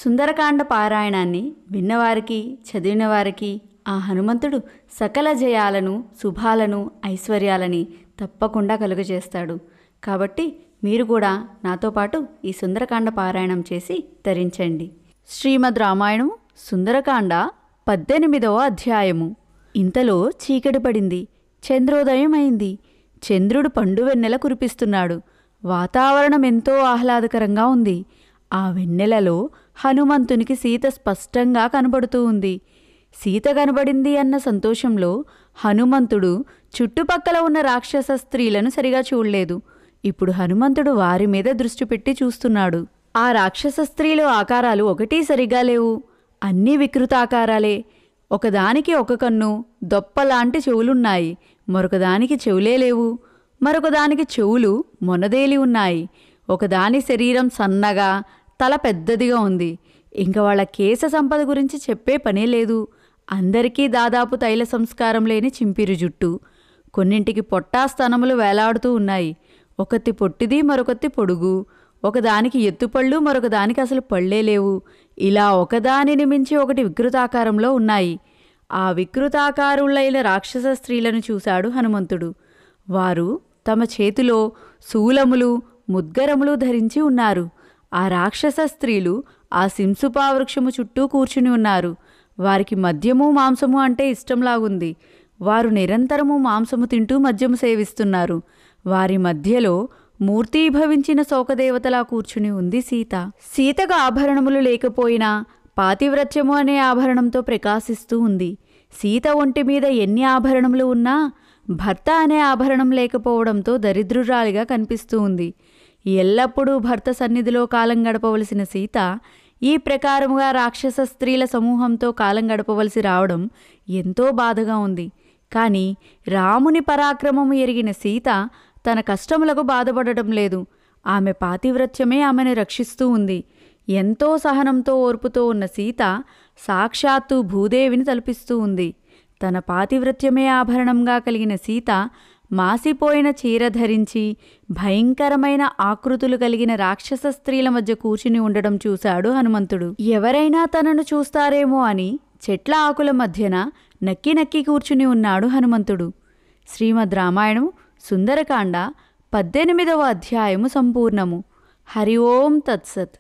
సుందరకాండ పారాయణాన్ని విన్నవారికి చదివినవారికి ఆ హనుమంతుడు సకల జయాలను శుభాలను ఐశ్వర్యాలని తప్పకుండా కలుగజేస్తాడు. కాబట్టి మీరు కూడా నాతో పాటు ఈ సుందరకాండ పారాయణం చేసి తరించండి. శ్రీమద్ రామాయణం సుందరకాండ 18వ అధ్యాయము. ఇంతలో చీకటి పడింది, చంద్రోదయం అయింది. చంద్రుడు పండు వెన్నెల కురిపిస్తున్నాడు. వాతావరణం ఎంతో ఆహ్లాదకరంగా ఉంది. ఆ వెన్నెలలో హనుమంతునికి సీత స్పష్టంగా కనబడుతూ ఉంది. సీత కనబడింది అన్న సంతోషంలో హనుమంతుడు చుట్టుపక్కల ఉన్న రాక్షస స్త్రీలను సరిగా చూడలేదు. ఇప్పుడు హనుమంతుడు వారి మీద దృష్టి పెట్టి చూస్తున్నాడు. ఆ రాక్షస స్త్రీల ఆకారాలు ఒకటీ సరిగా లేవు, అన్నీ వికృతాకారాలే. ఒకదానికి ఒక కన్ను, దొప్పలాంటి చెవులున్నాయి. మరొకదానికి చెవులే లేవు. మరొకదానికి చెవులు మొనదేలి ఉన్నాయి. ఒకదాని శరీరం సన్నగా, తల పెద్దదిగా ఉంది. ఇంక వాళ్ళ కేశ సంపద గురించి చెప్పే పనే లేదు. అందరికీ దాదాపు తైల సంస్కారం లేని చింపిరి జుట్టు. కొన్నింటికి పొట్టా స్తనములు వేలాడుతూ ఉన్నాయి. ఒకతి పొట్టిది, మరొకతి పొడుగు. ఒకదానికి ఎత్తుపళ్ళు, మరొకదానికి అసలు పళ్ళే లేవు. ఇలా ఒకదానిని మించి ఒకటి వికృతాకారంలో ఉన్నాయి. ఆ వికృతాకారులైన రాక్షస స్త్రీలను చూశాడు హనుమంతుడు. వారు తమ చేతిలో శూలములు, ముద్గరములు ధరించి ఉన్నారు. ఆ రాక్షస స్త్రీలు ఆ సింసుపా వృక్షము చుట్టూ కూర్చుని ఉన్నారు. వారికి మద్యము మాంసము అంటే ఇష్టంలాగుంది. వారు నిరంతరము మాంసము తింటూ మద్యము సేవిస్తున్నారు. వారి మధ్యలో మూర్తీభవించిన శోకదేవతలా కూర్చుని ఉంది సీత. సీతకు ఆభరణములు లేకపోయినా పాతివ్రత్యము అనే ఆభరణంతో ప్రకాశిస్తూ ఉంది. సీత ఒంటి మీద ఎన్ని ఆభరణములు ఉన్నా భర్త అనే ఆభరణం లేకపోవడంతో దరిద్రురాలిగా కనిపిస్తూ ఉంది. ఎల్లప్పుడూ భర్త సన్నిధిలో కాలం గడపవలసిన సీత ఈ ప్రకారముగా రాక్షస స్త్రీల సమూహంతో కాలం గడపవలసి రావడం ఎంతో బాధగా ఉంది. కానీ రాముని పరాక్రమము ఎరిగిన సీత తన కష్టములకు బాధపడటం లేదు. ఆమె పాతివ్రత్యమే ఆమెను రక్షిస్తూ ఉంది. ఎంతో సహనంతో ఓర్పుతో ఉన్న సీత సాక్షాత్తు భూదేవిని తలపిస్తూ ఉంది. తన పాతివ్రత్యమే ఆభరణంగా కలిగిన సీత మాసిపోయిన చీర ధరించి భయంకరమైన ఆకృతులు కలిగిన రాక్షస స్త్రీల మధ్య కూర్చుని ఉండడం చూశాడు హనుమంతుడు. ఎవరైనా తనను చూస్తారేమో అని చెట్ల ఆకుల మధ్యన నక్కి నక్కి కూర్చుని ఉన్నాడు హనుమంతుడు. శ్రీమద్ రామాయణం సుందరకాండ 18వ అధ్యాయము సంపూర్ణము. హరి ఓం తత్సత్.